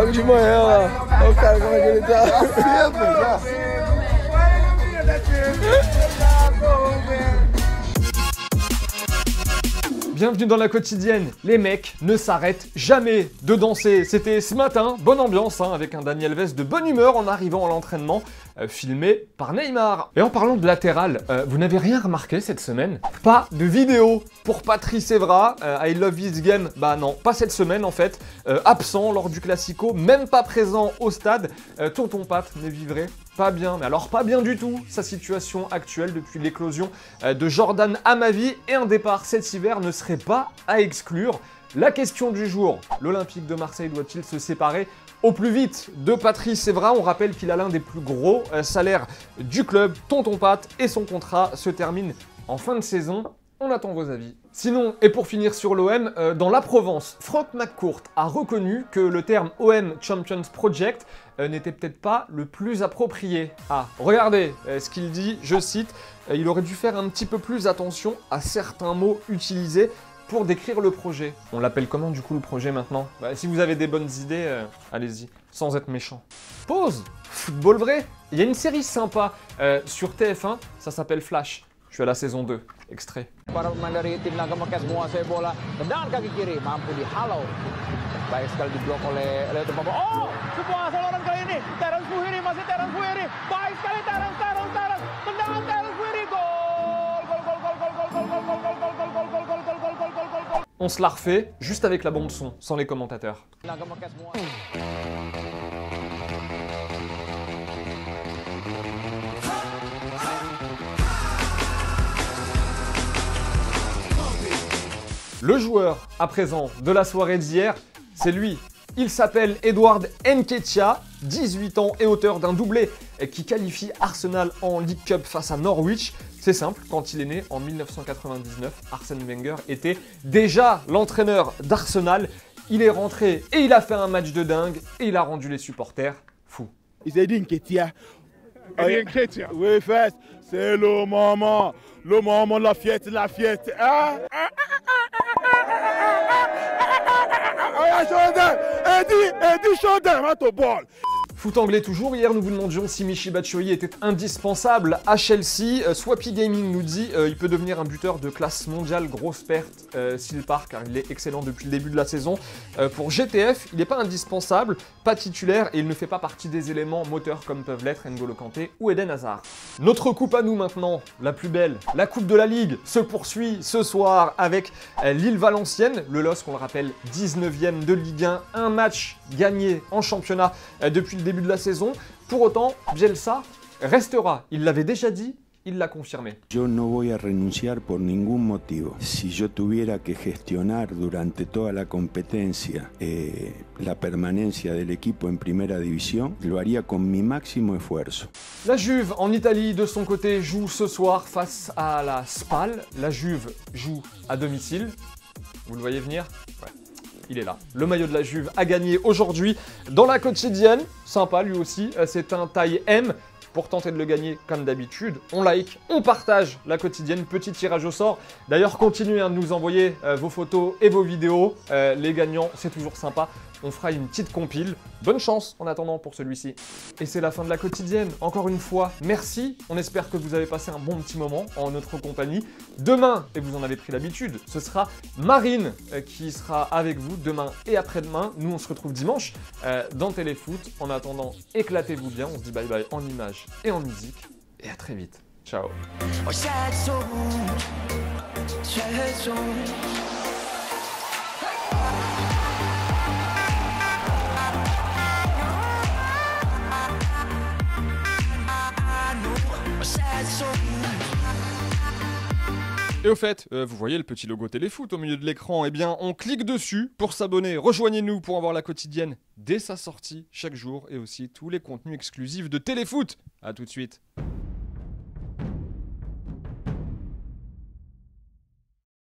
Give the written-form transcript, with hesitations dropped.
Logo de manhã, lá. Olha o cara, como é que ele tá. Bienvenue dans la quotidienne, les mecs ne s'arrêtent jamais de danser. C'était ce matin, bonne ambiance, avec un Dani Alves de bonne humeur en arrivant à l'entraînement, filmé par Neymar. Et en parlant de latéral, vous n'avez rien remarqué cette semaine? Pas de vidéo pour Patrice Evra, I love this game, bah non, pas cette semaine en fait, absent lors du Classico, même pas présent au stade, tonton Pat ne vivrait pas bien, mais alors pas bien du tout, sa situation actuelle depuis l'éclosion de Jordan Amavi et un départ cet hiver ne serait pas à exclure. La question du jour, l'Olympique de Marseille doit-il se séparer au plus vite de Patrice Evra? On rappelle qu'il a l'un des plus gros salaires du club, tonton Pat, et son contrat se termine en fin de saison. On attend vos avis. Sinon, et pour finir sur l'OM, dans la Provence, Frank McCourt a reconnu que le terme OM Champions Project n'était peut-être pas le plus approprié. Ah, regardez ce qu'il dit, je cite, il aurait dû faire un petit peu plus attention à certains mots utilisés pour décrire le projet. On l'appelle comment du coup le projet maintenant? Si vous avez des bonnes idées, allez-y, sans être méchant. Pause. Football vrai. Il y a une série sympa sur TF1, ça s'appelle Flash. Je suis à la saison 2. Extrait. Para pemain dari tim Naga Mekes menguasai bola, tendangan kaki kiri mampu dihalau. Baik sekali diblok oleh Leo Tembapo. Oh, sebuah saluran kali ini. Terence Fuhiri masih Terence Fuhiri. Baik sekali Terence. Tendangan Terence Fuhiri. Gol. On se la refait juste avec la bande son, sans les commentateurs. Naga Mekes Le joueur, à présent, de la soirée d'hier, c'est lui. Il s'appelle Edouard Nketiah, 18 ans et auteur d'un doublé qui qualifie Arsenal en League Cup face à Norwich. C'est simple, quand il est né en 1999, Arsène Wenger était déjà l'entraîneur d'Arsenal. Il est rentré et il a fait un match de dingue et il a rendu les supporters fous. Il s'est dit Nketiah. Oui, fest, c'est le moment de la fête, Hein? Eddie Jordan, au ball. Foot anglais toujours, hier nous vous demandions si Michy Batshuayi était indispensable à Chelsea. Swappy Gaming nous dit il peut devenir un buteur de classe mondiale, grosse perte s'il part car il est excellent depuis le début de la saison. Pour GTF, il n'est pas indispensable, pas titulaire et il ne fait pas partie des éléments moteurs comme peuvent l'être N'Golo Kanté ou Eden Hazard. Notre coupe à nous maintenant, la plus belle, la coupe de la Ligue, se poursuit ce soir avec Lille Valenciennes, le LOSC on le rappelle 19e de Ligue 1, un match gagné en championnat depuis le début de la saison. Pour autant, Bielsa restera. Il l'avait déjà dit, il l'a confirmé. Yo no voy a renunciar por ningún motivo. Si yo tuviera que gestionar durante toda la competencia la permanencia del equipo en primera división, lo haría con mi máximo esfuerzo. La Juve en Italie de son côté joue ce soir face à la Spal. La Juve joue à domicile. Vous le voyez venir? Ouais. Il est là. Le maillot de la Juve a gagné aujourd'hui dans la quotidienne. Sympa lui aussi, c'est un taille M. Pour tenter de le gagner comme d'habitude, on like, on partage la quotidienne, petit tirage au sort. D'ailleurs, continuez de nous envoyer vos photos et vos vidéos. Les gagnants, c'est toujours sympa. On fera une petite compile. Bonne chance en attendant pour celui-ci. Et c'est la fin de la quotidienne. Encore une fois, merci. On espère que vous avez passé un bon petit moment en notre compagnie. Demain, et vous en avez pris l'habitude, ce sera Marine qui sera avec vous demain et après-demain. Nous, on se retrouve dimanche dans Téléfoot. En attendant, éclatez-vous bien. On se dit bye bye en images et en musique. Et à très vite. Ciao. Et au fait, vous voyez le petit logo Téléfoot au milieu de l'écran, eh bien on clique dessus pour s'abonner. Rejoignez-nous pour avoir la quotidienne dès sa sortie chaque jour et aussi tous les contenus exclusifs de Téléfoot. A tout de suite.